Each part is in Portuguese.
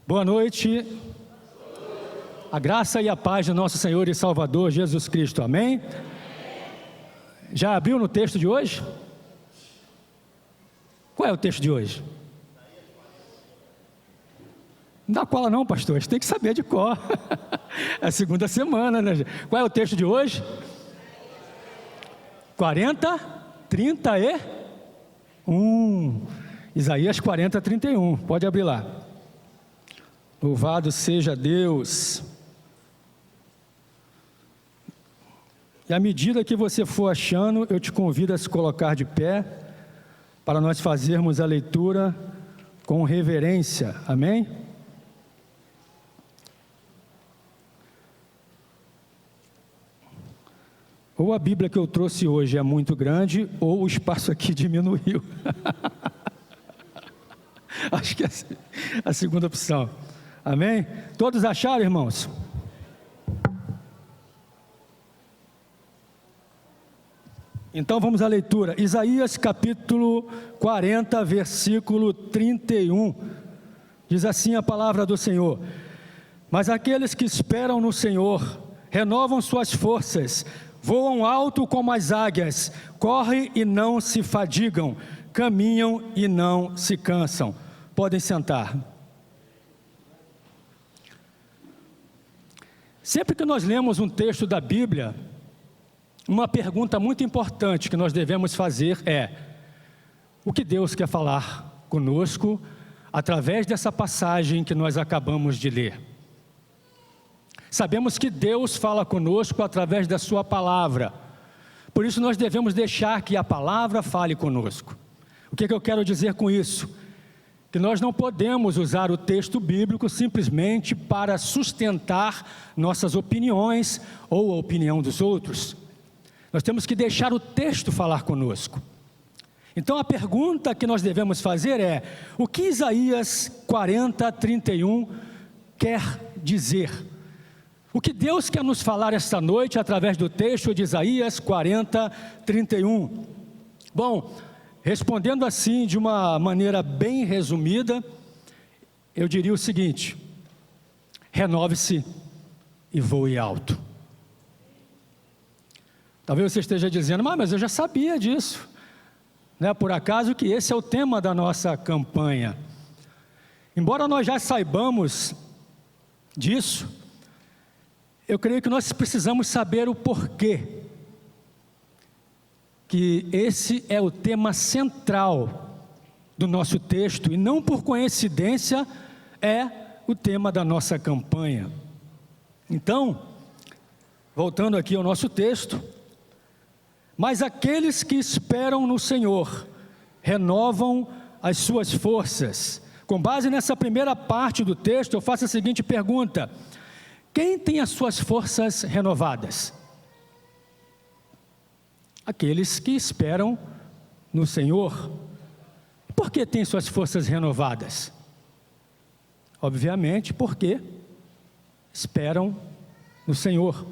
Boa noite. A graça e a paz de nosso Senhor e Salvador Jesus Cristo. Amém? Já abriu no texto de hoje? Qual é o texto de hoje? Não dá cola não, pastor, a gente tem que saber de cor. É a segunda semana, né? Qual é o texto de hoje? 40, 31. Isaías 40, 31. Pode abrir lá. Louvado seja Deus. E à medida que você for achando, eu te convido a se colocar de pé, para nós fazermos a leitura com reverência. Amém? Ou a Bíblia que eu trouxe hoje é muito grande, ou o espaço aqui diminuiu. Acho que é a segunda opção. Amém? Todos acharam, irmãos? Então vamos à leitura. Isaías capítulo 40, versículo 31. Diz assim a palavra do Senhor: Mas aqueles que esperam no Senhor renovam suas forças, voam alto como as águias, correm e não se fadigam, caminham e não se cansam. Podem sentar. Sempre que nós lemos um texto da Bíblia, uma pergunta muito importante que nós devemos fazer é: o que Deus quer falar conosco através dessa passagem que nós acabamos de ler? Sabemos que Deus fala conosco através da sua palavra, por isso nós devemos deixar que a palavra fale conosco. O que eu quero dizer com isso? Que nós não podemos usar o texto bíblico simplesmente para sustentar nossas opiniões ou a opinião dos outros. Nós temos que deixar o texto falar conosco. Então a pergunta que nós devemos fazer é: o que Isaías 40, 31 quer dizer? O que Deus quer nos falar esta noite através do texto de Isaías 40, 31? Bom, respondendo assim de uma maneira bem resumida, eu diria o seguinte: renove-se e voe alto. Talvez você esteja dizendo: mas eu já sabia disso. Não é por acaso que esse é o tema da nossa campanha. Embora nós já saibamos disso, eu creio que nós precisamos saber o porquê que esse é o tema central do nosso texto, e não por coincidência é o tema da nossa campanha. Então, voltando aqui ao nosso texto: mas aqueles que esperam no Senhor renovam as suas forças. Com base nessa primeira parte do texto, eu faço a seguinte pergunta: quem tem as suas forças renovadas? Aqueles que esperam no Senhor. Por que tem suas forças renovadas? Obviamente porque esperam no Senhor.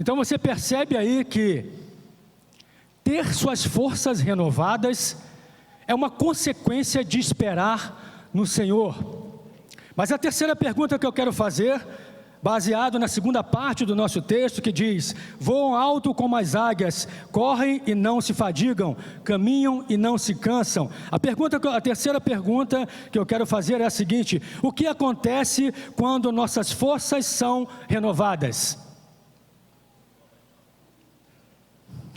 Então você percebe aí que ter suas forças renovadas é uma consequência de esperar no Senhor. Mas a terceira pergunta que eu quero fazer, baseado na segunda parte do nosso texto, que diz: voam alto como as águias, correm e não se fadigam, caminham e não se cansam. A terceira pergunta que eu quero fazer é a seguinte: o que acontece quando nossas forças são renovadas?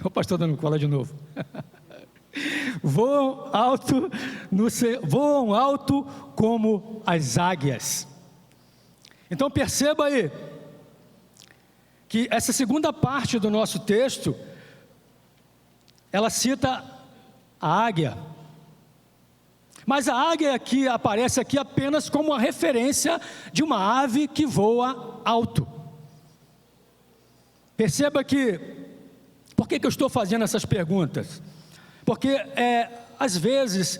O pastor dando cola de novo. Voam alto como as águias. Então perceba aí que essa segunda parte do nosso texto, ela cita a águia. Mas a águia aqui aparece aqui apenas como uma referência de uma ave que voa alto. Perceba que, por que eu estou fazendo essas perguntas? Porque às vezes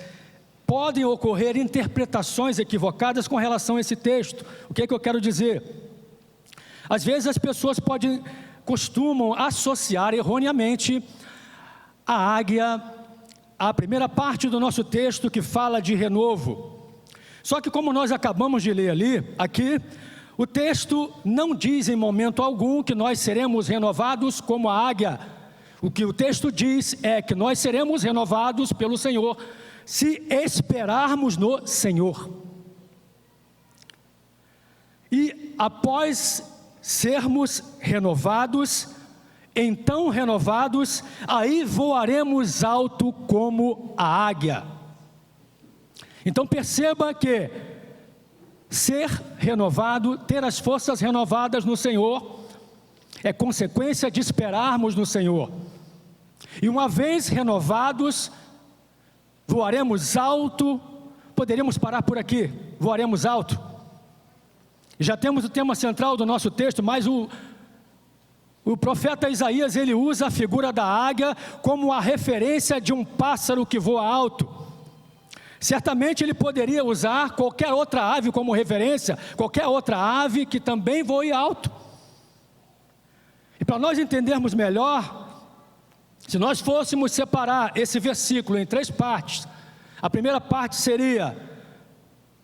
podem ocorrer interpretações equivocadas com relação a esse texto. O que eu quero dizer? Às vezes as pessoas costumam associar erroneamente a águia à primeira parte do nosso texto que fala de renovo. Só que como nós acabamos de ler aqui, o texto não diz em momento algum que nós seremos renovados como a águia. O que o texto diz é que nós seremos renovados pelo Senhor, se esperarmos no Senhor. E após sermos renovados, então renovados, aí voaremos alto como a águia. Então perceba que ser renovado, ter as forças renovadas no Senhor, é consequência de esperarmos no Senhor. E uma vez renovados, voaremos alto. Poderíamos parar por aqui, voaremos alto. Já temos o tema central do nosso texto, mas o profeta Isaías, ele usa a figura da águia como a referência de um pássaro que voa alto. Certamente ele poderia usar qualquer outra ave como referência, qualquer outra ave que também voe alto. E para nós entendermos melhor, se nós fôssemos separar esse versículo em 3 partes, a primeira parte seria: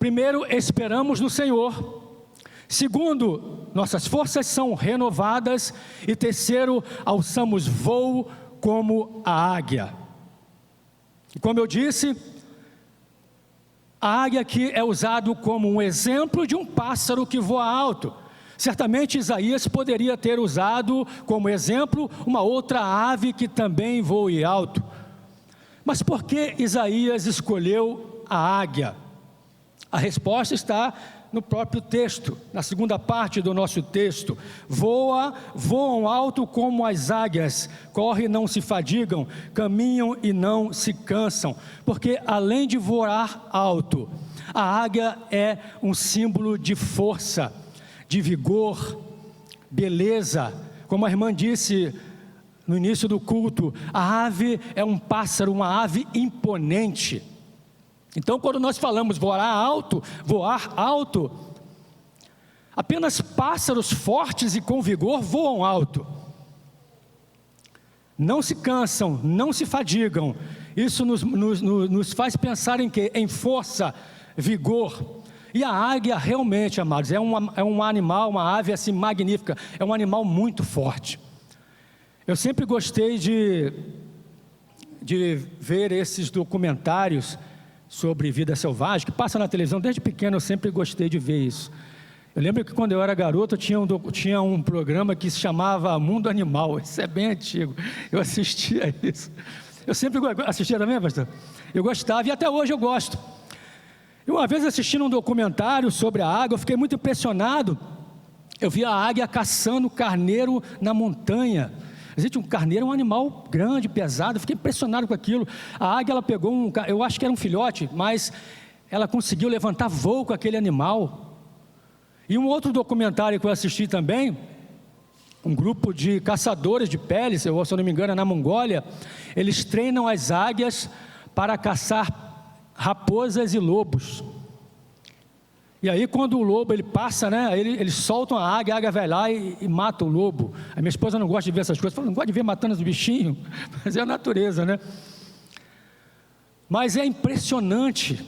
primeiro, esperamos no Senhor; segundo, nossas forças são renovadas; e terceiro, alçamos voo como a águia. E como eu disse, a águia aqui é usado como um exemplo de um pássaro que voa alto. Certamente Isaías poderia ter usado como exemplo uma outra ave que também voe alto. Mas por que Isaías escolheu a águia? A resposta está no próprio texto, na segunda parte do nosso texto. Voam alto como as águias, correm e não se fadigam, caminham e não se cansam. Porque além de voar alto, a águia é um símbolo de força, de vigor, beleza. Como a irmã disse no início do culto, a ave é um pássaro, uma ave imponente. Então, quando nós falamos voar alto, apenas pássaros fortes e com vigor voam alto. Não se cansam, não se fadigam. Isso nos faz pensar em quê? Em força, vigor. E a águia realmente, amados, é um animal, uma ave assim magnífica, é um animal muito forte. Eu sempre gostei de ver esses documentários sobre vida selvagem, que passa na televisão. Desde pequeno eu sempre gostei de ver isso. Eu lembro que quando eu era garoto tinha um programa que se chamava Mundo Animal. Isso é bem antigo, eu assistia isso. Eu sempre assistia também, pastor? Eu gostava, e até hoje eu gosto. E uma vez assistindo um documentário sobre a águia, eu fiquei muito impressionado. Eu vi a águia caçando carneiro na montanha. Existe um carneiro, um animal grande, pesado. Eu fiquei impressionado com aquilo. A águia, ela pegou eu acho que era um filhote, mas ela conseguiu levantar voo com aquele animal. E um outro documentário que eu assisti também, um grupo de caçadores de peles, se eu não me engano é na Mongólia, eles treinam as águias para caçar raposas e lobos. E aí quando o lobo ele passa, né, eles soltam a águia vai lá e mata o lobo. A minha esposa não gosta de ver essas coisas, fala, não gosta de ver matando os bichinhos, mas é a natureza, né? Mas é impressionante,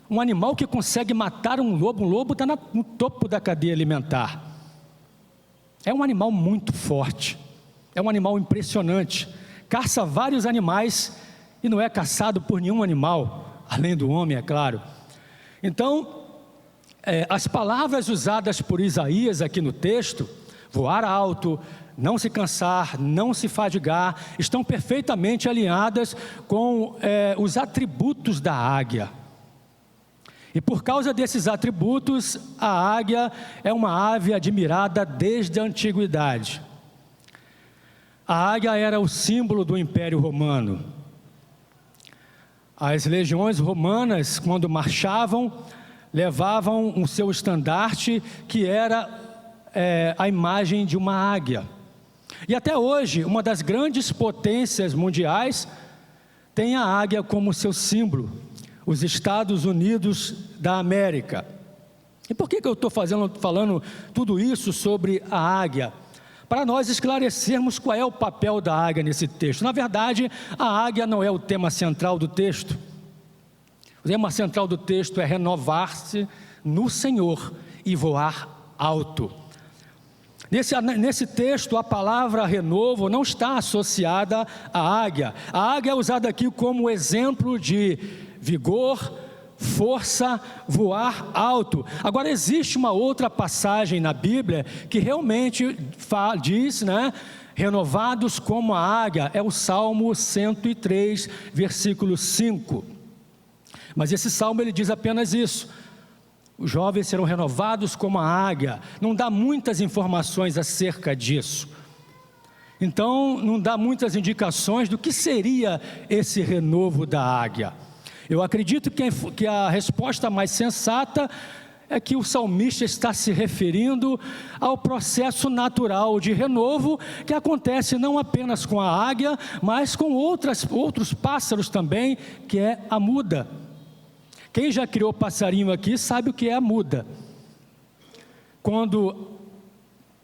um animal que consegue matar um lobo está no topo da cadeia alimentar. É um animal muito forte, é um animal impressionante, caça vários animais e não é caçado por nenhum animal, além do homem, é claro. Então, as palavras usadas por Isaías aqui no texto, voar alto, não se cansar, não se fadigar, estão perfeitamente alinhadas com os atributos da águia. E por causa desses atributos, a águia é uma ave admirada desde a antiguidade. A águia era o símbolo do Império Romano. As legiões romanas, quando marchavam, levavam o seu estandarte, que era a imagem de uma águia. E até hoje, uma das grandes potências mundiais tem a águia como seu símbolo, os Estados Unidos da América. E por que eu estou falando tudo isso sobre a águia? Para nós esclarecermos qual é o papel da águia nesse texto. Na verdade, a águia não é o tema central do texto. O tema central do texto é renovar-se no Senhor e voar alto. Nesse texto, a palavra renovo não está associada à águia. A águia é usada aqui como exemplo de vigor, força, voar alto. Agora, existe uma outra passagem na Bíblia que realmente diz, renovados como a águia. É o Salmo 103, versículo 5. Mas esse salmo ele diz apenas isso: os jovens serão renovados como a águia. Não dá muitas informações acerca disso. Então, não dá muitas indicações do que seria esse renovo da águia. Eu acredito que a resposta mais sensata é que o salmista está se referindo ao processo natural de renovo que acontece não apenas com a águia, mas com outros pássaros também, que é a muda. Quem já criou passarinho aqui sabe o que é a muda. Quando,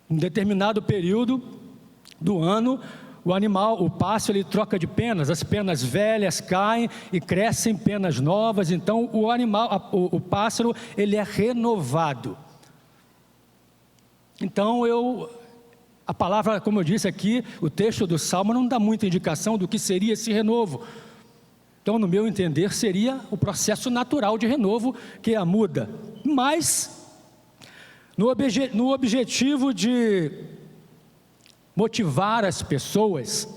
em determinado período do ano, o pássaro, ele troca de penas, as penas velhas caem e crescem penas novas. Então o pássaro, ele é renovado. Então a palavra, como eu disse aqui, o texto do Salmo não dá muita indicação do que seria esse renovo. Então, no meu entender, seria o processo natural de renovo, que é a muda. Mas, no objetivo de motivar as pessoas,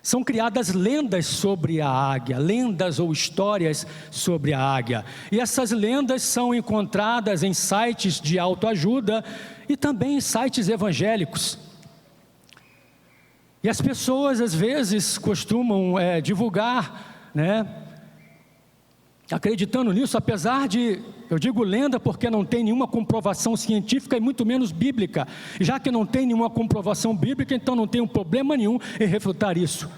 são criadas lendas sobre a águia, lendas ou histórias sobre a águia. E essas lendas são encontradas em sites de autoajuda e também em sites evangélicos. E as pessoas às vezes costumam divulgar, acreditando nisso, apesar de, eu digo lenda porque não tem nenhuma comprovação científica e muito menos bíblica. Já que não tem nenhuma comprovação bíblica, então não tem um problema nenhum em refutar isso.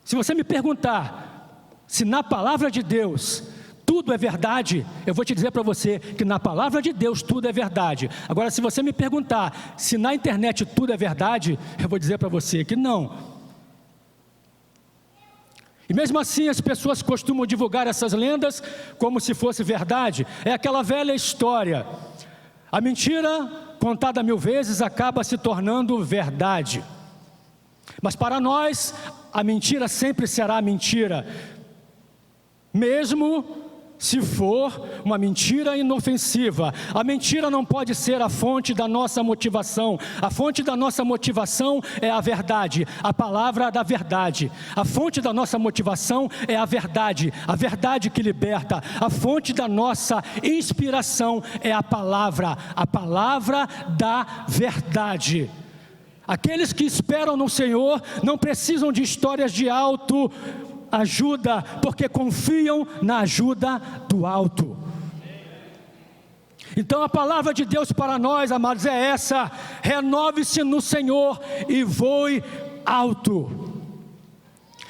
Se você me perguntar se na palavra de Deus tudo é verdade, eu vou te dizer para você que na palavra de Deus tudo é verdade. Agora, se você me perguntar se na internet tudo é verdade, eu vou dizer para você que não. E mesmo assim as pessoas costumam divulgar essas lendas como se fosse verdade. É aquela velha história: a mentira contada 1000 vezes acaba se tornando verdade. Mas para nós, a mentira sempre será mentira, mesmo se for uma mentira inofensiva. A mentira não pode ser a fonte da nossa motivação. A fonte da nossa motivação é a verdade, a palavra da verdade. A fonte da nossa motivação é a verdade que liberta. A fonte da nossa inspiração é a palavra da verdade. Aqueles que esperam no Senhor não precisam de histórias de autoajuda, porque confiam na ajuda do alto. Então a palavra de Deus para nós, amados, é essa: renove-se no Senhor e voe alto.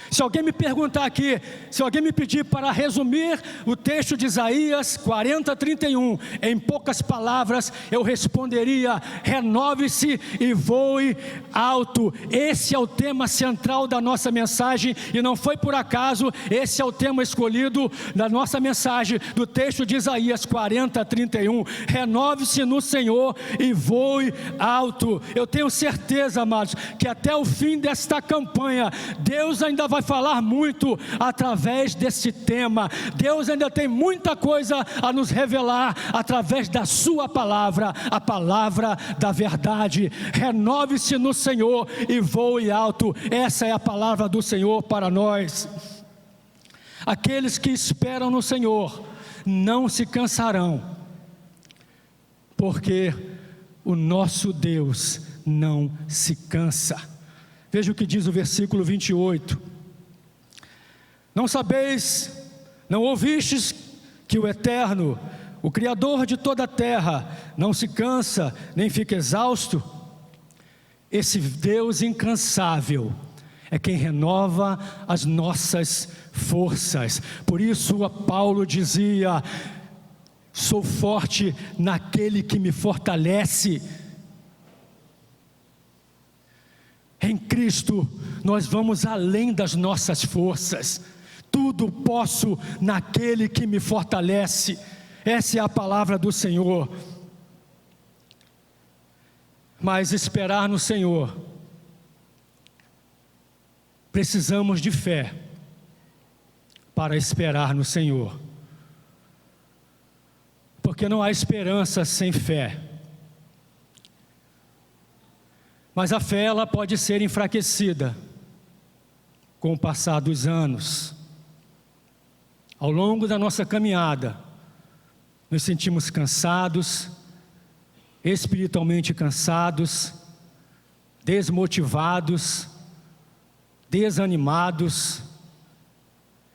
Se alguém me perguntar aqui, se alguém me pedir para resumir o texto de Isaías 40:31 em poucas palavras, eu responderia: renove-se e voe alto. Esse é o tema central da nossa mensagem, e não foi por acaso. Esse é o tema escolhido da nossa mensagem, do texto de Isaías 40:31. Renove-se no Senhor e voe alto. Eu tenho certeza, amados, que até o fim desta campanha, Deus ainda vai falar muito através desse tema. Deus ainda tem muita coisa a nos revelar através da sua palavra, a palavra da verdade. Renove-se no Senhor e voe alto. Essa é a palavra do Senhor para nós. Aqueles que esperam no Senhor não se cansarão, porque o nosso Deus não se cansa. Veja o que diz o versículo 28. Não sabeis, não ouvistes que o Eterno, o Criador de toda a terra, não se cansa, nem fica exausto? Esse Deus incansável é quem renova as nossas forças. Por isso Paulo dizia: sou forte naquele que me fortalece. Em Cristo nós vamos além das nossas forças. tudo posso naquele que me fortalece. Essa é a palavra do Senhor. Mas esperar no Senhor, precisamos de fé para esperar no Senhor, porque não há esperança sem fé. Mas a fé, ela pode ser enfraquecida com o passar dos anos. Ao longo da nossa caminhada, nos sentimos cansados, espiritualmente cansados, desmotivados, desanimados,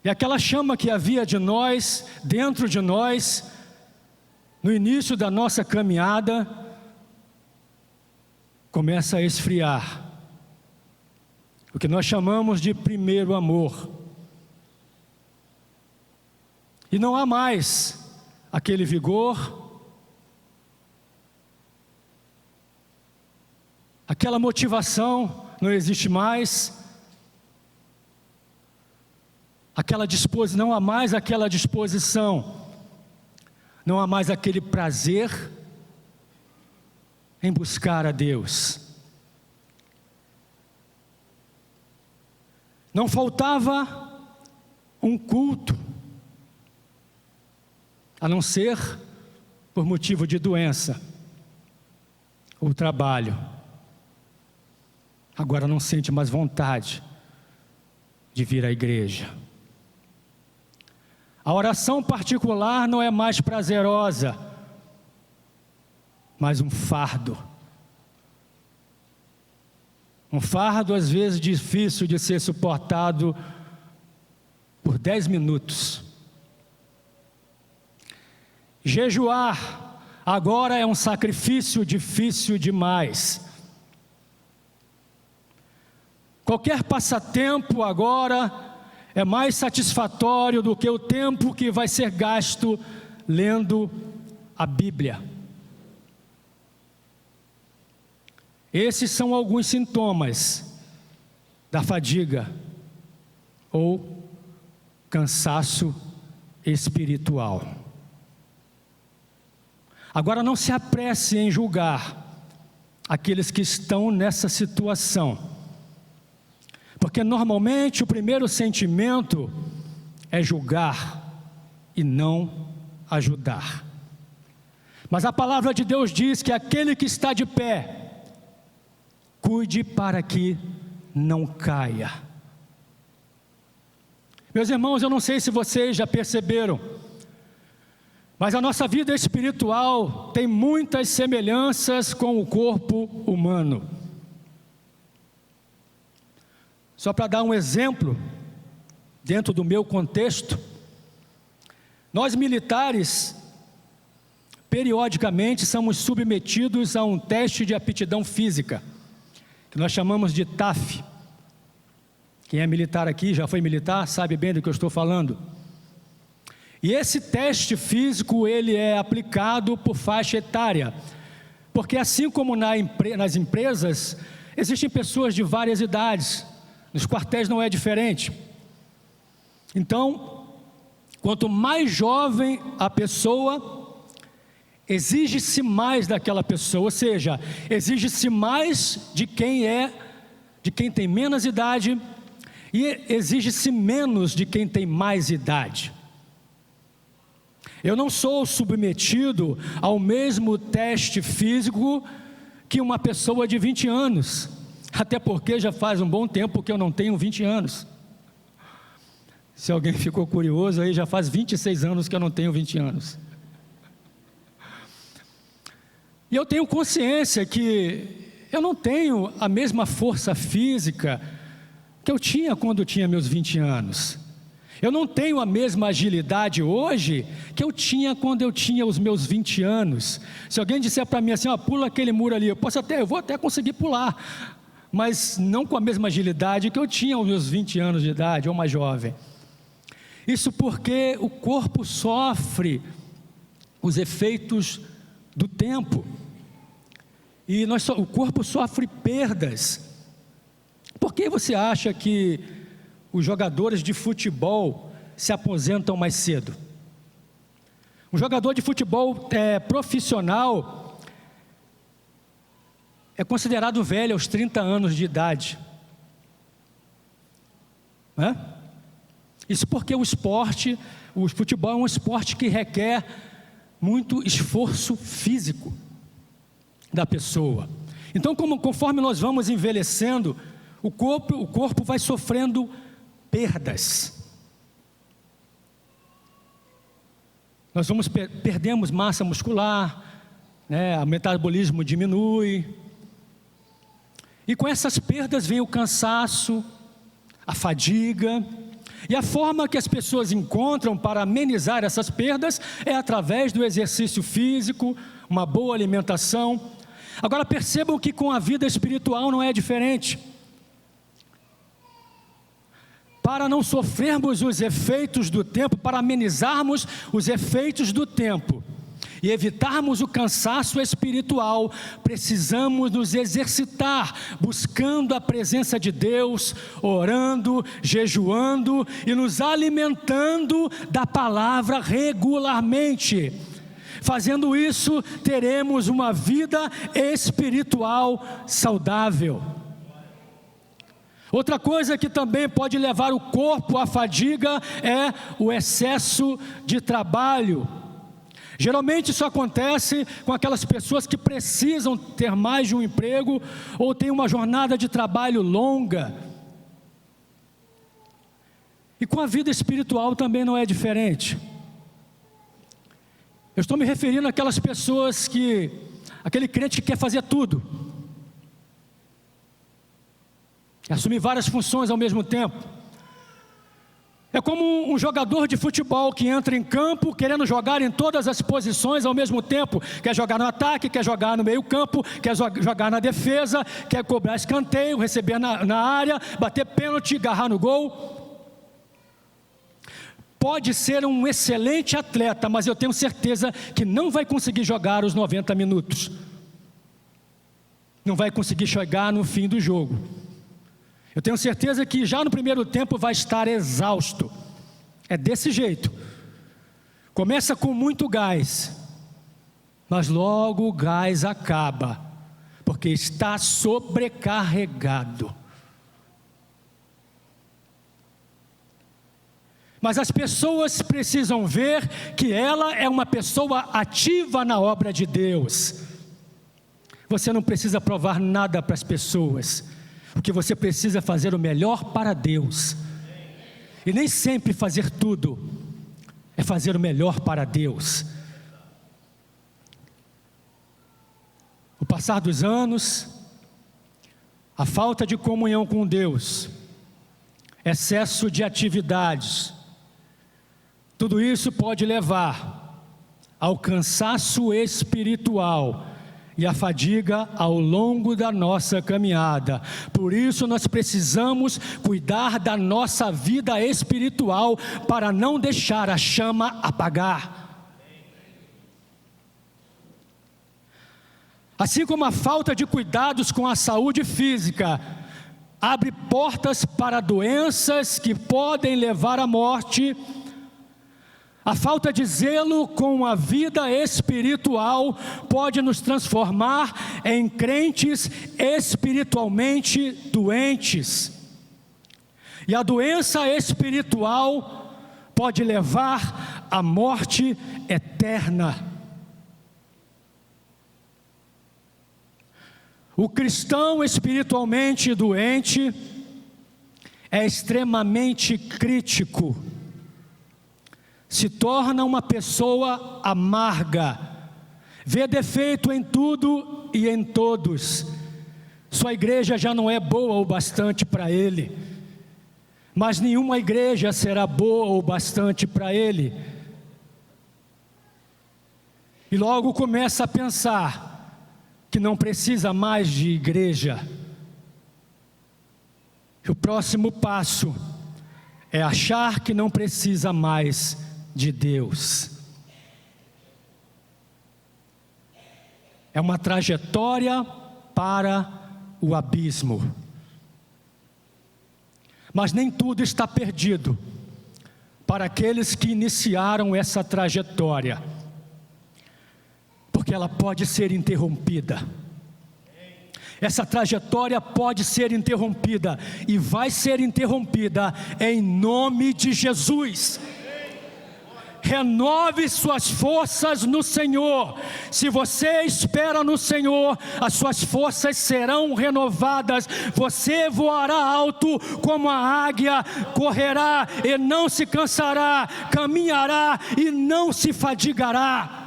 e aquela chama que havia de nós, dentro de nós, no início da nossa caminhada, começa a esfriar. O que nós chamamos de primeiro amor. E não há mais aquele vigor, aquela motivação não existe mais, não há mais aquela disposição, não há mais aquele prazer em buscar a Deus. Não faltava um culto, a não ser por motivo de doença ou trabalho. Agora não sente mais vontade de vir à igreja. A oração particular não é mais prazerosa, mas um fardo. Um fardo às vezes difícil de ser suportado por 10 minutos. Jejuar agora é um sacrifício difícil demais. Qualquer passatempo agora é mais satisfatório do que o tempo que vai ser gasto lendo a Bíblia. Esses são alguns sintomas da fadiga ou cansaço espiritual. Agora não se apresse em julgar aqueles que estão nessa situação, porque normalmente o primeiro sentimento é julgar e não ajudar. Mas a palavra de Deus diz que aquele que está de pé, cuide para que não caia. Meus irmãos, eu não sei se vocês já perceberam, mas a nossa vida espiritual tem muitas semelhanças com o corpo humano. Só para dar um exemplo, dentro do meu contexto, nós militares, periodicamente, somos submetidos a um teste de aptidão física, que nós chamamos de TAF. Quem é militar aqui, já foi militar, sabe bem do que eu estou falando. E esse teste físico, ele é aplicado por faixa etária, porque assim como nas empresas, existem pessoas de várias idades, nos quartéis não é diferente. Então, quanto mais jovem a pessoa, exige-se mais daquela pessoa, ou seja, exige-se mais de quem tem menos idade, e exige-se menos de quem tem mais idade. Eu não sou submetido ao mesmo teste físico que uma pessoa de 20 anos, até porque já faz um bom tempo que eu não tenho 20 anos. Se alguém ficou curioso, aí já faz 26 anos que eu não tenho 20 anos. E eu tenho consciência que eu não tenho a mesma força física que eu tinha quando eu tinha meus 20 anos. Eu não tenho a mesma agilidade hoje que eu tinha quando eu tinha os meus 20 anos. Se alguém disser para mim assim, pula aquele muro ali, eu vou até conseguir pular, mas não com a mesma agilidade que eu tinha aos meus 20 anos de idade, ou mais jovem. Isso porque o corpo sofre os efeitos do tempo, e o corpo sofre perdas. Por que você acha que os jogadores de futebol se aposentam mais cedo. Um jogador de futebol profissional é considerado velho aos 30 anos de idade. Isso porque o futebol é um esporte que requer muito esforço físico da pessoa. Então, conforme nós vamos envelhecendo, o corpo vai sofrendo perdas. Nós perdemos massa muscular, o metabolismo diminui. E com essas perdas vem o cansaço, a fadiga. E a forma que as pessoas encontram para amenizar essas perdas é através do exercício físico, uma boa alimentação. Agora percebam que com a vida espiritual não é diferente. Para não sofrermos os efeitos do tempo, para amenizarmos os efeitos do tempo e evitarmos o cansaço espiritual, precisamos nos exercitar, buscando a presença de Deus, orando, jejuando e nos alimentando da palavra regularmente. Fazendo isso, teremos uma vida espiritual saudável. Outra coisa que também pode levar o corpo à fadiga é o excesso de trabalho. Geralmente isso acontece com aquelas pessoas que precisam ter mais de um emprego ou têm uma jornada de trabalho longa. E com a vida espiritual também não é diferente. Eu estou me referindo àquelas pessoas aquele crente que quer fazer tudo. Assumir várias funções ao mesmo tempo. É como um jogador de futebol que entra em campo querendo jogar em todas as posições ao mesmo tempo. Quer jogar no ataque, quer jogar no meio campo, quer jogar na defesa, quer cobrar escanteio, receber na área, bater pênalti, agarrar no gol. Pode ser um excelente atleta, mas eu tenho certeza que não vai conseguir jogar os 90 minutos. Não vai conseguir chegar no fim do jogo. Eu tenho certeza que já no primeiro tempo vai estar exausto. É desse jeito. Começa com muito gás, mas logo o gás acaba, porque está sobrecarregado. Mas as pessoas precisam ver que ela é uma pessoa ativa na obra de Deus. Você não precisa provar nada para as pessoas. O que você precisa fazer o melhor para Deus. E nem sempre fazer tudo é fazer o melhor para Deus. O passar dos anos, a falta de comunhão com Deus, excesso de atividades, tudo isso pode levar ao cansaço espiritual e a fadiga ao longo da nossa caminhada. Por isso nós precisamos cuidar da nossa vida espiritual para não deixar a chama apagar. Assim como a falta de cuidados com a saúde física abre portas para doenças que podem levar à morte, a falta de zelo com a vida espiritual pode nos transformar em crentes espiritualmente doentes. E a doença espiritual pode levar à morte eterna. O cristão espiritualmente doente é extremamente crítico. Se torna uma pessoa amarga, vê defeito em tudo e em todos. Sua igreja já não é boa o bastante para ele, mas nenhuma igreja será boa o bastante para ele. E logo começa a pensar que não precisa mais de igreja. E o próximo passo é achar que não precisa mais de Deus. É uma trajetória para o abismo. Mas nem tudo está perdido para aqueles que iniciaram essa trajetória, porque ela pode ser interrompida. Essa trajetória pode ser interrompida e vai ser interrompida em nome de Jesus. Renove suas forças no Senhor. Se você espera no Senhor, as suas forças serão renovadas. Você voará alto como a águia, correrá e não se cansará, caminhará e não se fadigará.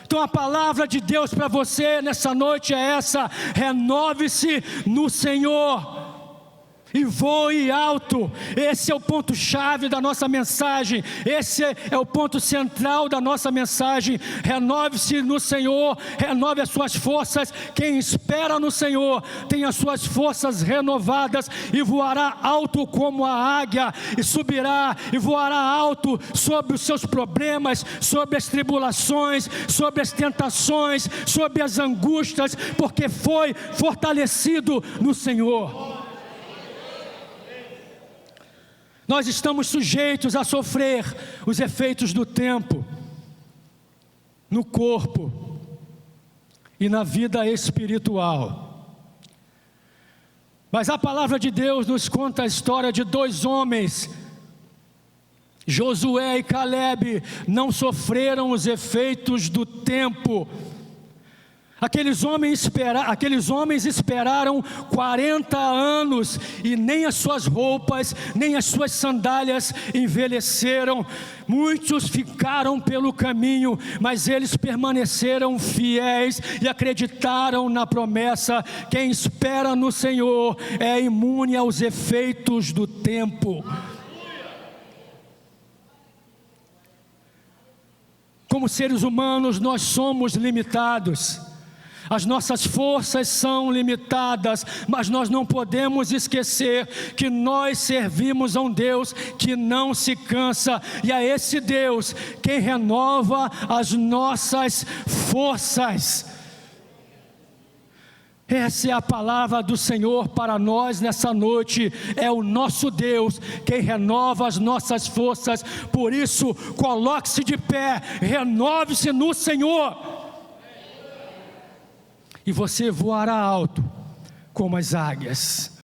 Então a palavra de Deus para você nessa noite é essa: renove-se no Senhor e voe alto. Esse é o ponto chave da nossa mensagem, esse é o ponto central da nossa mensagem. Renove-se no Senhor, renove as suas forças. Quem espera no Senhor tem as suas forças renovadas e voará alto como a águia, e subirá e voará alto sobre os seus problemas, sobre as tribulações, sobre as tentações, sobre as angústias, porque foi fortalecido no Senhor. Nós estamos sujeitos a sofrer os efeitos do tempo no corpo e na vida espiritual. Mas a palavra de Deus nos conta a história de dois homens. Josué e Calebe não sofreram os efeitos do tempo. Aqueles homens esperaram 40 anos e nem as suas roupas, nem as suas sandálias envelheceram. Muitos ficaram pelo caminho, mas eles permaneceram fiéis e acreditaram na promessa. Quem espera no Senhor é imune aos efeitos do tempo. Como seres humanos, nós somos limitados. As nossas forças são limitadas, mas nós não podemos esquecer que nós servimos a um Deus que não se cansa, e a esse Deus quem renova as nossas forças. Essa é a palavra do Senhor para nós nessa noite. É o nosso Deus quem renova as nossas forças. Por isso, coloque-se de pé, renove-se no Senhor, e você voará alto como as águias.